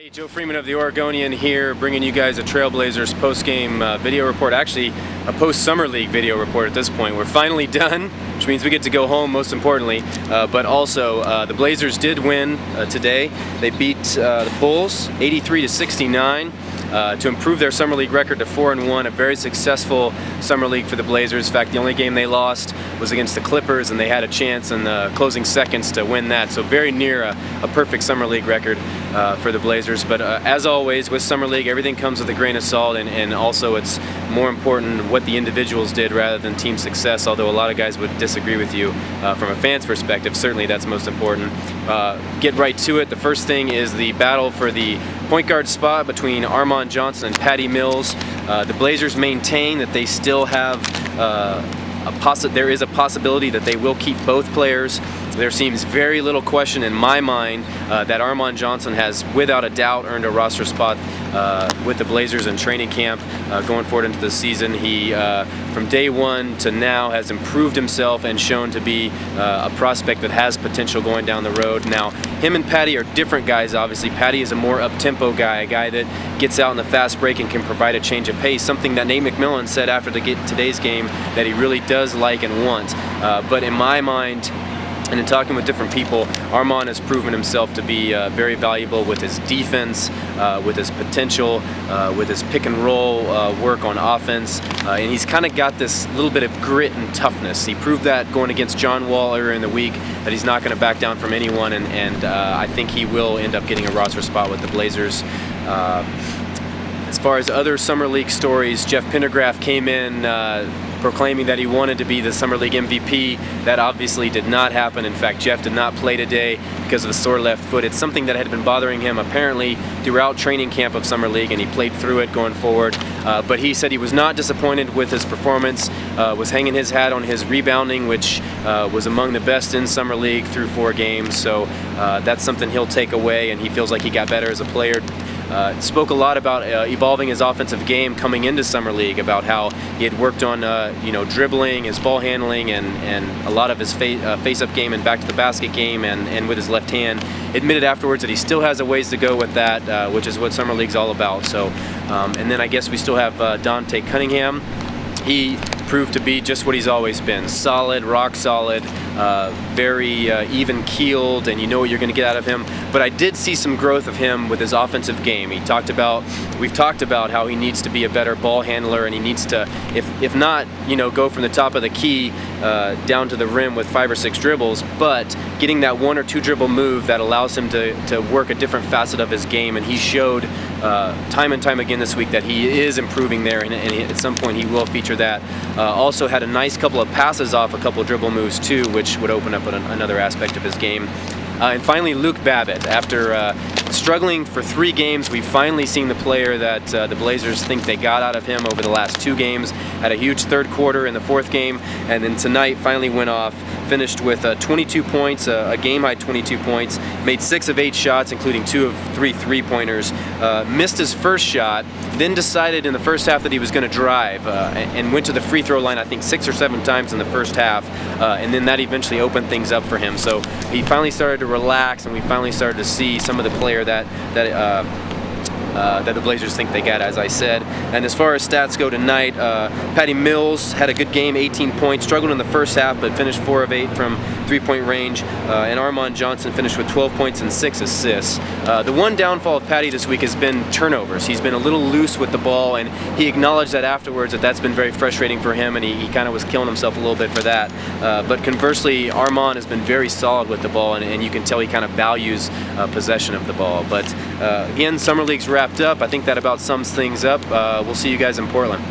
Hey, Joe Freeman of the Oregonian here, bringing you guys a Trailblazers post-game video report. Actually, a post-Summer League video report at this point. We're finally done, which means we get to go home, most importantly. But also, the Blazers did win today. They beat the Bulls 83-69. To improve their Summer League record to 4-1, a very successful Summer League for the Blazers. In fact, the only game they lost was against the Clippers, and they had a chance in the closing seconds to win that. So very near a perfect Summer League record for the Blazers. But as always, with Summer League, everything comes with a grain of salt, and also it's more important what the individuals did rather than team success, although a lot of guys would disagree with you from a fan's perspective. Certainly that's most important. Get right to it. The first thing is the battle for the point guard spot between Armon Johnson and Patty Mills. The Blazers maintain that they still have there is a possibility that they will keep both players. There seems very little question in my mind that Armon Johnson has without a doubt earned a roster spot with the Blazers in training camp going forward into the season. He, from day one to now, has improved himself and shown to be a prospect that has potential going down the road. Now, him and Patty are different guys, obviously. Patty is a more up-tempo guy, a guy that gets out in the fast break and can provide a change of pace, something that Nate McMillan said after today's game that he really does like and want. But in my mind, and in talking with different people, Armon has proven himself to be very valuable with his defense, with his potential, with his pick and roll work on offense, and he's kind of got this little bit of grit and toughness. He proved that going against John Wall earlier in the week, that he's not going to back down from anyone, and I think he will end up getting a roster spot with the Blazers. As far as other Summer League stories, Jeff Pendergraph came in proclaiming that he wanted to be the Summer League MVP. That obviously did not happen. In fact, Jeff did not play today because of a sore left foot. It's something that had been bothering him apparently throughout training camp of Summer League, and he played through it going forward. But he said he was not disappointed with his performance, was hanging his hat on his rebounding, which was among the best in Summer League through 4 games. So that's something he'll take away, and he feels like he got better as a player. Spoke a lot about evolving his offensive game coming into Summer League, about how he had worked on dribbling, his ball handling, and a lot of his face-up game and back-to-the-basket game, and with his left hand. Admitted afterwards that he still has a ways to go with that, which is what Summer League's all about. So, and then I guess we still have Dante Cunningham. He proved to be just what he's always been: solid, rock solid, very even-keeled, and you know what you're going to get out of him. But I did see some growth of him with his offensive game. We've talked about how he needs to be a better ball handler, and he needs to, if not, go from the top of the key down to the rim with 5 or 6 dribbles, but getting that 1 or 2 dribble move that allows him to work a different facet of his game. And he showed time and time again this week that he is improving there, and at some point he will feature that. Also had a nice couple of passes off a couple of dribble moves too, which would open up another aspect of his game. And finally, Luke Babbitt. After struggling for 3 games, we've finally seen the player that the Blazers think they got out of him over the last 2 games. Had a huge third quarter in the 4th game, and then tonight finally went off. Finished with 22 points, a game-high 22 points. Made 6 of 8 shots, including 2 of 3 three-pointers. Missed his first shot, then decided in the first half that he was going to drive, and went to the free throw line, I think 6 or 7 times in the first half, and then that eventually opened things up for him. So he finally started to relax, and we finally started to see some of the player that the Blazers think they got, as I said. And as far as stats go tonight, Patty Mills had a good game, 18 points, struggled in the first half, but finished 4 of 8 from 3-point range. And Armon Johnson finished with 12 points and 6 assists. The one downfall of Patty this week has been turnovers. He's been a little loose with the ball, and he acknowledged that afterwards, that's been very frustrating for him, and he kind of was killing himself a little bit for that. But conversely, Armon has been very solid with the ball, and you can tell he kind of values possession of the ball. But again, Summer League's wrapped up. I think that about sums things up. We'll see you guys in Portland.